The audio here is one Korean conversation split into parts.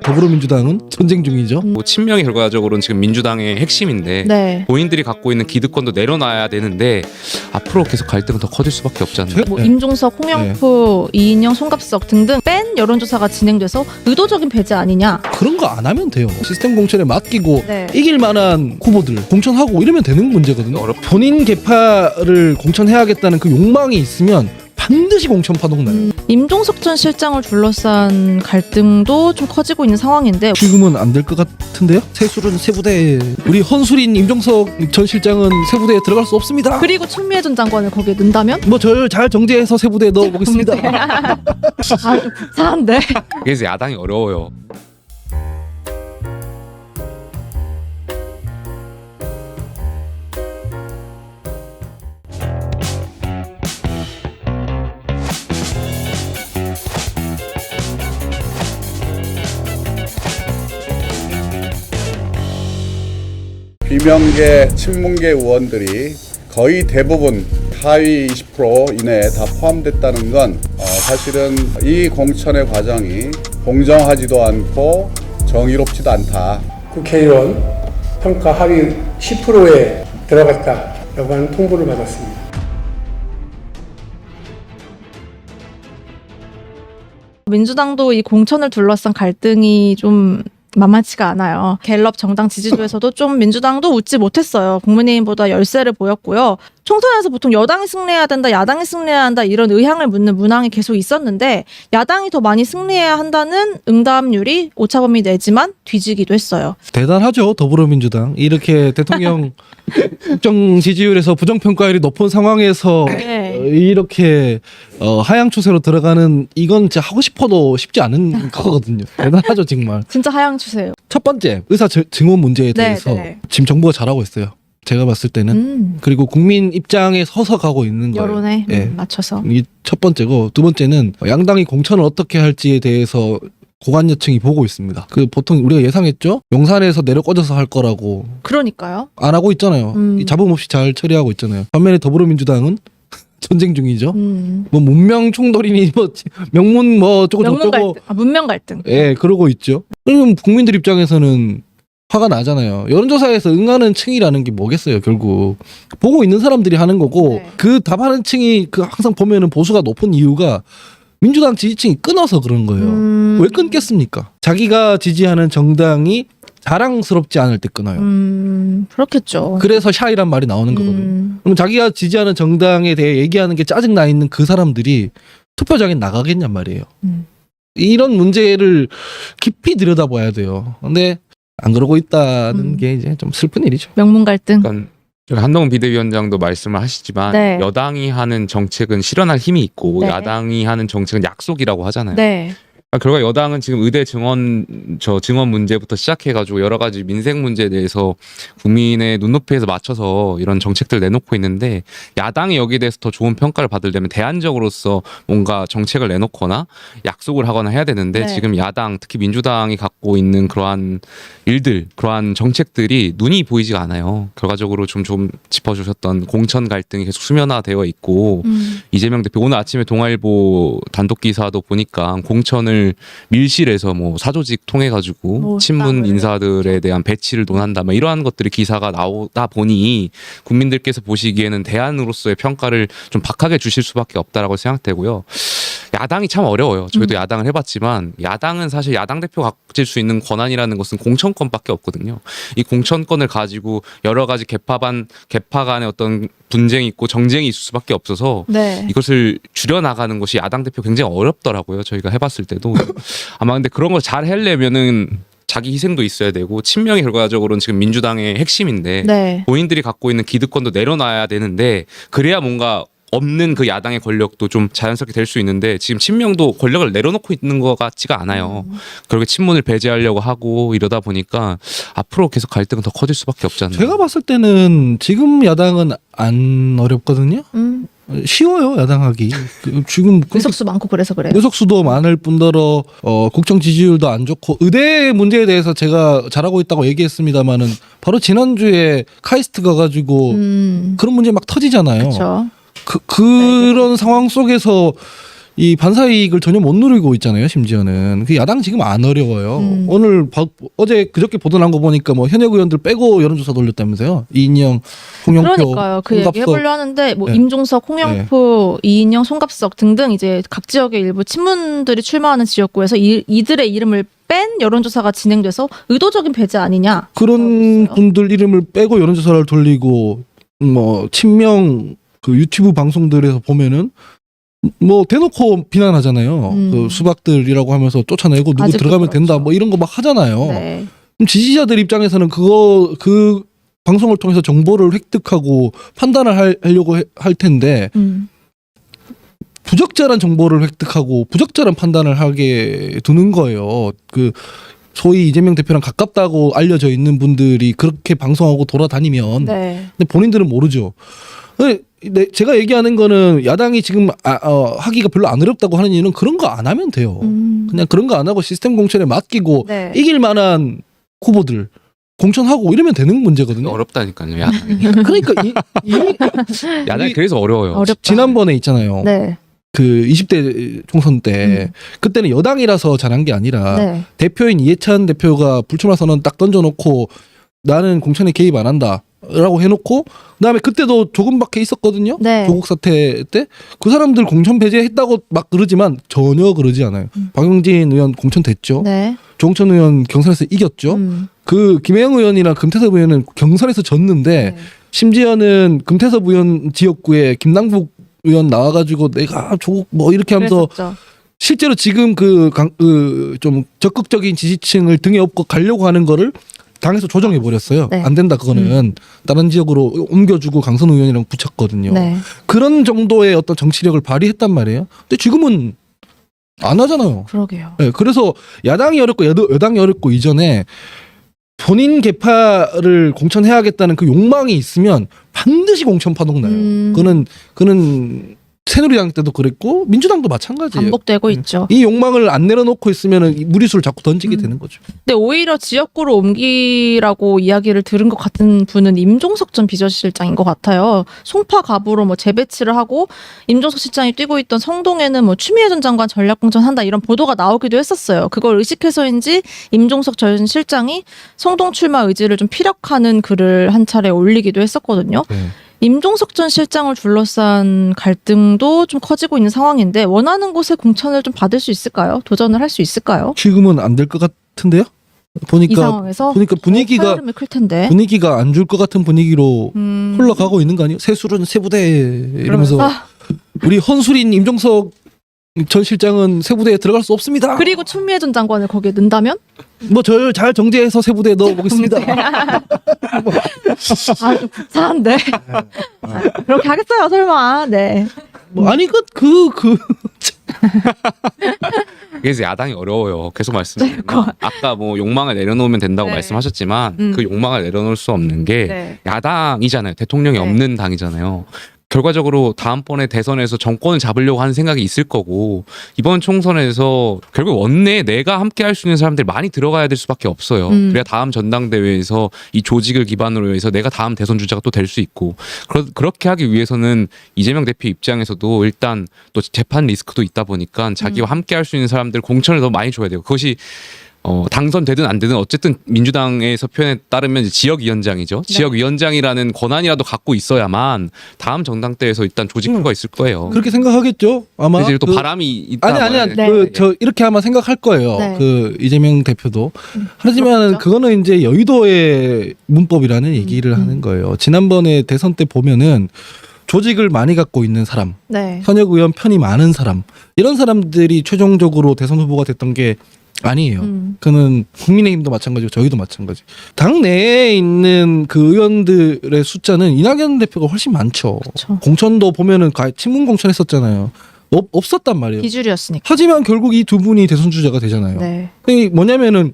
더불어민주당은 전쟁 중이죠. 뭐 친명이 결과적으로는 지금 민주당의 핵심인데 네. 본인들이 갖고 있는 기득권도 내려놔야 되는데 앞으로 계속 갈등은 더 커질 수밖에 없지 않나. 뭐 임종석, 홍영표, 이인영, 송갑석 등등 뺀 여론조사가 진행돼서 의도적인 배제 아니냐. 그런 거 안 하면 돼요. 시스템 공천에 맡기고 네. 이길 만한 후보들 공천하고 이러면 되는 문제거든요. 본인 개파를 공천해야겠다는 그 욕망이 있으면 반드시 공천 파동 나요. 임종석 전 실장을 둘러싼 갈등도 좀 커지고 있는 상황인데 지금은 안 될 것 같은데요? 세술은 세부대에 우리 헌술인 임종석 전 실장은 세부대에 들어갈 수 없습니다. 그리고 추미애 전 장관을 거기에 넣는다면? 뭐 저를 잘 정제해서 세부대에 넣어보겠습니다. 아, 좀 불쌍한데. 그래서 야당이 어려워요. 비명계, 친문계 의원들이 거의 대부분 하위 20% 이내에 다 포함됐다는 건 사실은 이 공천의 과정이 공정하지도 않고 정의롭지도 않다. 국회의원 평가 하위 10%에 들어갔다라고 하는 통보를 받았습니다. 민주당도 이 공천을 둘러싼 갈등이 좀 만만치가 않아요. 갤럽 정당 지지도에서도 좀 민주당도 웃지 못했어요. 국민의힘보다 열세를 보였고요. 총선에서 보통 여당이 승리해야 된다, 야당이 승리해야 한다 이런 의향을 묻는 문항이 계속 있었는데 야당이 더 많이 승리해야 한다는 응답률이 오차범위 내지만 뒤지기도 했어요. 대단하죠. 더불어민주당 이렇게 대통령 국정 지지율에서 부정평가율이 높은 상황에서 네. 이렇게 하향 추세로 들어가는 이건 진짜 하고 싶어도 쉽지 않은 거거든요. 대단하죠 정말. 진짜 하향 추세예요. 첫 번째 의사 증원 문제에 대해서 네. 지금 정부가 잘하고 있어요. 제가 봤을 때는. 그리고 국민 입장에 서서 가고 있는 거예요. 여론에 예. 맞춰서. 이 첫 번째고 두 번째는 양당이 공천을 어떻게 할지에 대해서 고관여층이 보고 있습니다. 그 보통 우리가 예상했죠? 용산에서 내려 꽂아서 할 거라고 그러니까요. 안 하고 있잖아요. 이 잡음 없이 잘 처리하고 있잖아요. 반면에 더불어민주당은 전쟁 중이죠. 뭐 문명 충돌이니 뭐 명문 뭐 어쩌고 명문 저쩌고 갈등, 문명 갈등. 예, 그러고 있죠. 그럼 국민들 입장에서는 화가 나잖아요. 여론조사에서 응하는 층이라는 게 뭐겠어요, 결국. 보고 있는 사람들이 하는 거고, 네. 그 답하는 층이 그 항상 보면은 보수가 높은 이유가 민주당 지지층이 끊어서 그런 거예요. 왜 끊겠습니까? 자기가 지지하는 정당이 자랑스럽지 않을 때 끊어요. 그렇겠죠. 그래서 샤이란 말이 나오는 거거든요. 그럼 자기가 지지하는 정당에 대해 얘기하는 게 짜증나 있는 그 사람들이 투표장에 나가겠냔 말이에요. 이런 문제를 깊이 들여다봐야 돼요. 근데 안 그러고 있다는 게 이제 좀 슬픈 일이죠. 명문 갈등. 그러니까 한동훈 비대위원장도 말씀을 하시지만 네. 여당이 하는 정책은 실현할 힘이 있고 네. 야당이 하는 정책은 약속이라고 하잖아요. 네. 결과 여당은 지금 의대 증원 문제부터 시작해가지고 여러 가지 민생 문제에 대해서 국민의 눈높이에서 맞춰서 이런 정책들 내놓고 있는데 야당이 여기에 대해서 더 좋은 평가를 받으려면 대안적으로서 뭔가 정책을 내놓거나 약속을 하거나 해야 되는데 네. 지금 야당 특히 민주당이 갖고 있는 그러한 일들 그러한 정책들이 눈이 보이지가 않아요. 결과적으로 좀 짚어주셨던 공천 갈등이 계속 수면화되어 있고 이재명 대표 오늘 아침에 동아일보 단독 기사도 보니까 공천을 밀실에서 뭐 사조직 통해 가지고 뭐 친문 땅을. 인사들에 대한 배치를 논한다. 뭐 이러한 것들이 기사가 나오다 보니 국민들께서 보시기에는 대안으로서의 평가를 좀 박하게 주실 수밖에 없다라고 생각되고요. 야당이 참 어려워요. 저희도 야당을 해봤지만 야당은 사실 야당 대표 가질 수 있는 권한이라는 것은 공천권밖에 없거든요. 이 공천권을 가지고 여러 가지 개파 간의 어떤 분쟁이 있고 정쟁이 있을 수밖에 없어서 네. 이것을 줄여나가는 것이 야당 대표 굉장히 어렵더라고요. 저희가 해봤을 때도. 아마 근데 그런 걸 잘 하려면은 자기 희생도 있어야 되고 친명이 결과적으로는 지금 민주당의 핵심인데 네. 본인들이 갖고 있는 기득권도 내려놔야 되는데 그래야 뭔가 없는 그 야당의 권력도 좀 자연스럽게 될 수 있는데 지금 친명도 권력을 내려놓고 있는 것 같지가 않아요. 그렇게 친문을 배제하려고 하고 이러다 보니까 앞으로 계속 갈등은 더 커질 수밖에 없지 않나요? 제가 봤을 때는 지금 야당은 안 어렵거든요. 쉬워요, 야당하기. 지금 의석수 많고 그래서 그래요. 의석수도 많을 뿐더러 국정 지지율도 안 좋고 의대 문제에 대해서 제가 잘하고 있다고 얘기했습니다마는 바로 지난주에 카이스트 가가지고 그런 문제 막 터지잖아요. 그렇죠. 그런 상황 속에서 이 반사이익을 전혀 못 누리고 있잖아요. 심지어는 그 야당 지금 안 어려워요. 어제 그저께 보도 난 거 보니까 뭐 현역 의원들 빼고 여론조사 돌렸다면서요. 이인영, 홍영표, 그러니까요. 그 송갑석. 얘기해보려 하는데 뭐 네. 임종석, 홍영표, 이인영, 송갑석 등등 이제 각 지역의 일부 친문들이 출마하는 지역구에서 이들의 이름을 뺀 여론조사가 진행돼서 의도적인 배제 아니냐. 그런 분들 이름을 빼고 여론조사를 돌리고 뭐 친명 그 유튜브 방송들에서 보면은 뭐 대놓고 비난하잖아요. 그 수박들이라고 하면서 쫓아내고 누구 아직도 들어가면 된다 그렇죠. 뭐 이런 거 막 하잖아요. 네. 그럼 지지자들 입장에서는 그 방송을 통해서 정보를 획득하고 판단을 하려고 할 텐데 부적절한 정보를 획득하고 부적절한 판단을 하게 두는 거예요. 그 소위 이재명 대표랑 가깝다고 알려져 있는 분들이 그렇게 방송하고 돌아다니면 네. 근데 본인들은 모르죠. 제가 얘기하는 거는 야당이 지금 하기가 별로 안 어렵다고 하는 이유는 그런 거 안 하면 돼요. 그냥 그런 거 안 하고 시스템 공천에 맡기고 네. 이길 만한 후보들 공천하고 이러면 되는 문제거든요. 어렵다니까요. 야당이. 그러니까 야당이 그래서 어려워요. 어렵다. 지난번에 있잖아요. 네. 그 20대 총선 때 그때는 여당이라서 잘한 게 아니라 네. 대표인 이해찬 대표가 불출마 선언 딱 던져놓고 나는 공천에 개입 안 한다. 라고 해놓고 그다음에 그때도 조금밖에 있었거든요. 네. 조국 사태 때 그 사람들 공천 배제했다고 막 그러지만 전혀 그러지 않아요. 박용진 의원 공천 됐죠. 네. 조홍천 의원 경선에서 이겼죠. 그 김혜영 의원이나 금태섭 의원은 경선에서 졌는데 네. 심지어는 금태섭 의원 지역구에 김남국 의원 나와가지고 내가 조국 뭐 이렇게 하면서 그랬었죠. 실제로 지금 좀 적극적인 지지층을 등에 업고 가려고 하는 거를 당에서 조정해 버렸어요. 네. 안 된다 그거는 다른 지역으로 옮겨주고 강선 의원이랑 붙였거든요. 네. 그런 정도의 어떤 정치력을 발휘했단 말이에요. 근데 지금은 안 하잖아요. 그러게요. 네, 그래서 야당이 어렵고 여당이 어렵고 이전에 본인 개파를 공천해야겠다는 그 욕망이 있으면 반드시 공천 파동 나요. 그는 새누리당 때도 그랬고 민주당도 마찬가지예요. 반복되고 있죠. 이 욕망을 안 내려놓고 있으면 무리수를 자꾸 던지게 되는 거죠. 근데 오히려 지역구로 옮기라고 이야기를 들은 것 같은 분은 임종석 전 비서실장인 것 같아요. 송파 갑으로 뭐 재배치를 하고 임종석 실장이 뛰고 있던 성동에는 뭐 추미애 전 장관 전략공천한다 이런 보도가 나오기도 했었어요. 그걸 의식해서인지 임종석 전 실장이 성동 출마 의지를 좀 피력하는 글을 한 차례 올리기도 했었거든요. 네. 임종석 전 실장을 둘러싼 갈등도 좀 커지고 있는 상황인데 원하는 곳에 공천을 좀 받을 수 있을까요? 도전을 할 수 있을까요? 지금은 안 될 것 같은데요? 이 보니까 상황에서 분위기가 파열음이 클 텐데. 안 줄 것 같은 분위기로 흘러가고 있는 거 아니에요? 새술은 새부대 이러면서 우리 헌술인 임종석 전 실장은 새부대에 들어갈 수 없습니다. 그리고 추미애 전 장관을 거기에 넣는다면? 뭐 저 잘 정제해서 새부대에 넣어보겠습니다. 아, 좀 구차한데. 그렇게 하겠어요, 설마. 네. 뭐 아니 그래서 야당이 어려워요. 계속 말씀드리면 아까 뭐 욕망을 내려놓으면 된다고 네. 말씀하셨지만 그 욕망을 내려놓을 수 없는 게 네. 야당이잖아요. 대통령이 네. 없는 당이잖아요. 결과적으로 다음번에 대선에서 정권을 잡으려고 하는 생각이 있을 거고 이번 총선에서 결국 원내에 내가 함께 할 수 있는 사람들이 많이 들어가야 될 수밖에 없어요. 그래야 다음 전당대회에서 이 조직을 기반으로 해서 내가 다음 대선 주자가 또 될 수 있고 그렇게 하기 위해서는 이재명 대표 입장에서도 일단 또 재판 리스크도 있다 보니까 자기와 함께 할 수 있는 사람들 공천을 더 많이 줘야 돼요. 그것이 당선되든 안 되든 어쨌든 민주당에서 표현에 따르면 이제 지역위원장이죠. 네. 지역위원장이라는 권한이라도 갖고 있어야만 다음 정당대회에서 일단 조직표가 있을 거예요. 그렇게 생각하겠죠. 아마 이제 또 바람이 있다. 아니야. 네. 저 이렇게 아마 생각할 거예요. 네. 그 이재명 대표도. 하지만 그렇죠. 그거는 이제 여의도의 문법이라는 얘기를 하는 거예요. 지난번에 대선 때 보면은 조직을 많이 갖고 있는 사람, 네. 현역 의원 편이 많은 사람, 이런 사람들이 최종적으로 대선 후보가 됐던 게 아니에요. 그는 국민의힘도 마찬가지고 저희도 마찬가지. 당 내에 있는 그 의원들의 숫자는 이낙연 대표가 훨씬 많죠. 그렇죠. 공천도 보면은 친문 공천했었잖아요. 없었단 말이에요. 기줄이었으니까. 하지만 결국 이 두 분이 대선 주자가 되잖아요. 네. 그게 뭐냐면은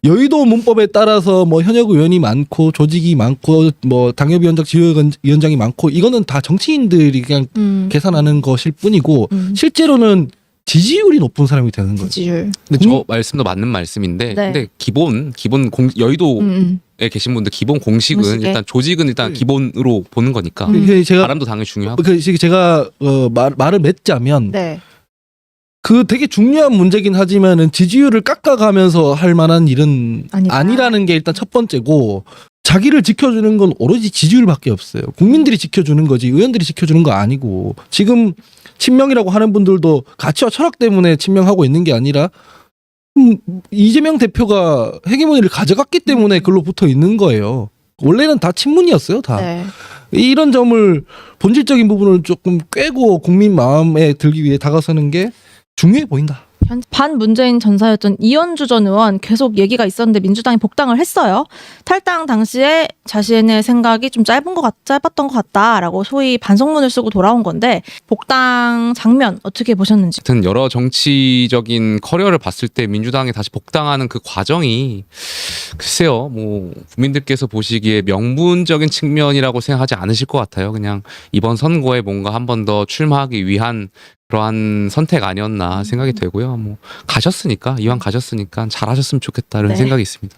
여의도 문법에 따라서 뭐 현역 의원이 많고 조직이 많고 뭐 당협위원장 지역위원장이 많고 이거는 다 정치인들이 그냥 계산하는 것일 뿐이고 실제로는 지지율이 높은 사람이 되는 거죠. 지지율. 근데 저 말씀도 맞는 말씀인데 네. 근데 기본 여의도에 계신 분들 기본 공식은 공식에. 일단 조직은 일단 기본으로 보는 거니까 제가 바람도 당연히 중요하고 제가 말을 맺자면 네. 그 되게 중요한 문제긴 하지만은 지지율을 깎아가면서 할 만한 일은 아니다. 아니라는 게 일단 첫 번째고, 자기를 지켜주는 건 오로지 지지율밖에 없어요. 국민들이 지켜주는 거지 의원들이 지켜주는 거 아니고, 지금 친명이라고 하는 분들도 가치와 철학 때문에 친명하고 있는 게 아니라 이재명 대표가 헤게모니를 가져갔기 때문에 글로 붙어 있는 거예요. 원래는 다 친문이었어요, 다. 네. 이런 점을 본질적인 부분을 조금 꿰고 국민 마음에 들기 위해 다가서는 게 중요해 보인다. 반 문재인 전사였던 이현주 전 의원 계속 얘기가 있었는데 민주당이 복당을 했어요. 탈당 당시에 자신의 생각이 좀 짧았던 것 같다라고 소위 반성문을 쓰고 돌아온 건데, 복당 장면 어떻게 보셨는지. 하여튼 여러 정치적인 커리어를 봤을 때 민주당에 다시 복당하는 그 과정이 글쎄요, 뭐 국민들께서 보시기에 명분적인 측면이라고 생각하지 않으실 것 같아요. 그냥 이번 선거에 뭔가 한 번 더 출마하기 위한 그러한 선택 아니었나 생각이 되고요. 뭐 가셨으니까, 이왕 가셨으니까 잘하셨으면 좋겠다 이런 네. 생각이 있습니다.